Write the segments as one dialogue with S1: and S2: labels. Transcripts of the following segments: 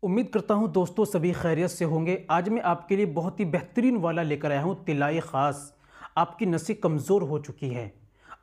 S1: उम्मीद करता हूँ दोस्तों सभी खैरियत से होंगे। आज मैं आपके लिए बहुत ही बेहतरीन वाला लेकर आया हूँ, तिलाए ख़ास। आपकी नसें कमज़ोर हो चुकी हैं,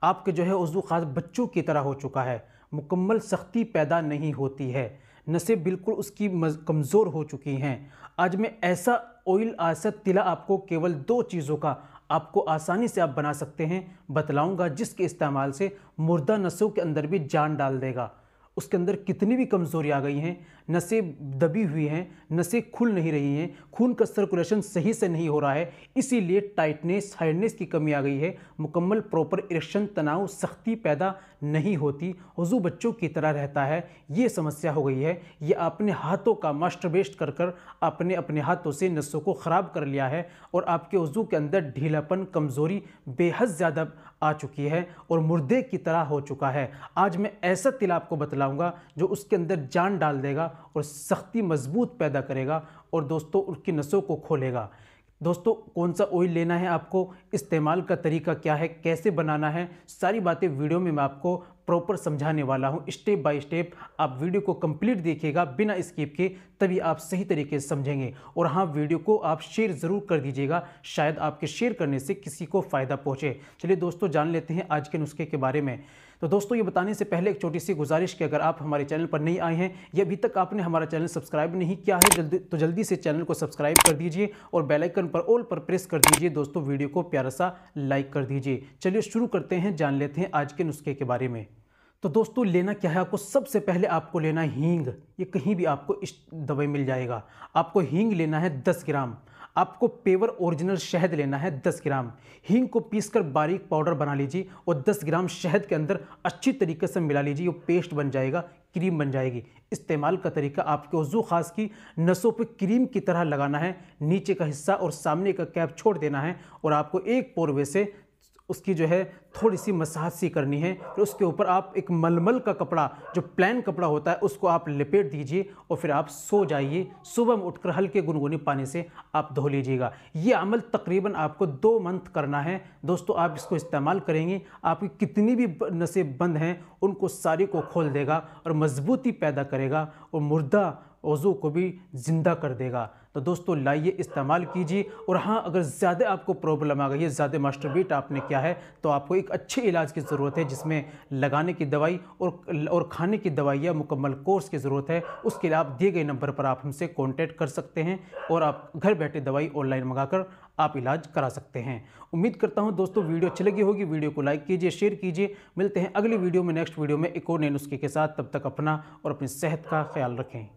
S1: आपके जो है उज़्व ख़ास बच्चों की तरह हो चुका है, मुकम्मल सख्ती पैदा नहीं होती है, नसें बिल्कुल उसकी कमज़ोर हो चुकी हैं। आज मैं ऐसा ऑयल, ऐसा तिला आपको केवल 2 चीज़ों का आपको आसानी से आप बना सकते हैं बतलाऊँगा, जिसके इस्तेमाल से मुर्दा नसों के अंदर भी जान डाल देगा। उसके अंदर कितनी भी कमज़ोरी आ गई हैं, नसें दबी हुई हैं, नसें खुल नहीं रही हैं, खून का सर्कुलेशन सही से नहीं हो रहा है, इसीलिए टाइटनेस, हार्डनेस की कमी आ गई है, मुकम्मल प्रॉपर इरेक्शन, तनाव, सख्ती पैदा नहीं होती, वज़ू बच्चों की तरह रहता है, ये समस्या हो गई है। ये आपने हाथों का मास्टरबेशन कर कर आपने अपने हाथों से नसों को ख़राब कर लिया है और आपके वज़ू के अंदर ढीलापन, कमज़ोरी बेहद ज़्यादा आ चुकी है और मुर्दे की तरह हो चुका है। आज मैं ऐसा तिल आपको बतलाऊंगा जो उसके अंदर जान डाल देगा और सख्ती मजबूत पैदा करेगा और दोस्तों उसकी नसों को खोलेगा। दोस्तों कौन सा ऑयल लेना है आपको, इस्तेमाल का तरीका क्या है, कैसे बनाना है, सारी बातें वीडियो में मैं आपको प्रॉपर समझाने वाला हूं, स्टेप बाय स्टेप। आप वीडियो को कंप्लीट देखिएगा बिना स्किप के, तभी आप सही तरीके से समझेंगे। और हाँ, वीडियो को आप शेयर ज़रूर कर दीजिएगा, शायद आपके शेयर करने से किसी को फ़ायदा पहुँचे। चलिए दोस्तों जान लेते हैं आज के नुस्खे के बारे में। तो दोस्तों ये बताने से पहले एक छोटी सी गुजारिश कि अगर आप हमारे चैनल पर नहीं आए हैं या अभी तक आपने हमारा चैनल सब्सक्राइब नहीं किया है जल्दी से चैनल को सब्सक्राइब कर दीजिए और बेल आइकन पर ऑल पर प्रेस कर दीजिए। दोस्तों वीडियो को प्यारा सा लाइक कर दीजिए। चलिए शुरू करते हैं, जान लेते हैं आज के नुस्खे के बारे में। तो दोस्तों लेना क्या है आपको, सबसे पहले आपको लेना है हींग। ये कहीं भी आपको इस दवाई मिल जाएगा। आपको हींग लेना है 10 ग्राम। आपको पेवर ओरिजिनल शहद लेना है 10 ग्राम। हींग को पीसकर बारीक पाउडर बना लीजिए और 10 ग्राम शहद के अंदर अच्छी तरीके से मिला लीजिए। वो पेस्ट बन जाएगा, क्रीम बन जाएगी। इस्तेमाल का तरीका, आपके वज़ू ख़ास की नसों पे क्रीम की तरह लगाना है, नीचे का हिस्सा और सामने का कैप छोड़ देना है और आपको एक पोरवे से उसकी जो है थोड़ी सी मसाज सी करनी है। फिर उसके ऊपर आप एक मलमल का कपड़ा, जो प्लेन कपड़ा होता है, उसको आप लपेट दीजिए और फिर आप सो जाइए। सुबह में उठकर हल्के गुनगुने पानी से आप धो लीजिएगा। ये अमल तकरीबन आपको 2 मंथ करना है। दोस्तों आप इसको इस्तेमाल करेंगे, आपकी कितनी भी नसें बंद हैं उनको सारी को खोल देगा और मजबूती पैदा करेगा और मुर्दा वज़ू को भी ज़िंदा कर देगा। तो दोस्तों लाइए, इस्तेमाल कीजिए। और हाँ, अगर ज़्यादा आपको प्रॉब्लम आ गई है, ज़्यादा मास्टरबेट आपने किया है, तो आपको एक अच्छे इलाज की ज़रूरत है, जिसमें लगाने की दवाई और खाने की दवाई या मुकम्मल कोर्स की ज़रूरत है। उसके लिए आप दिए गए नंबर पर आप हमसे कॉन्टैक्ट कर सकते हैं और आप घर बैठे दवाई ऑनलाइन मंगाकर आप इलाज करा सकते हैं। उम्मीद करता हूं दोस्तों वीडियो अच्छी लगी होगी। वीडियो को लाइक कीजिए, शेयर कीजिए। मिलते हैं अगली वीडियो में, नेक्स्ट वीडियो में एक और नए नुस्खे के साथ। तब तक अपना और अपनी सेहत का ख्याल रखें।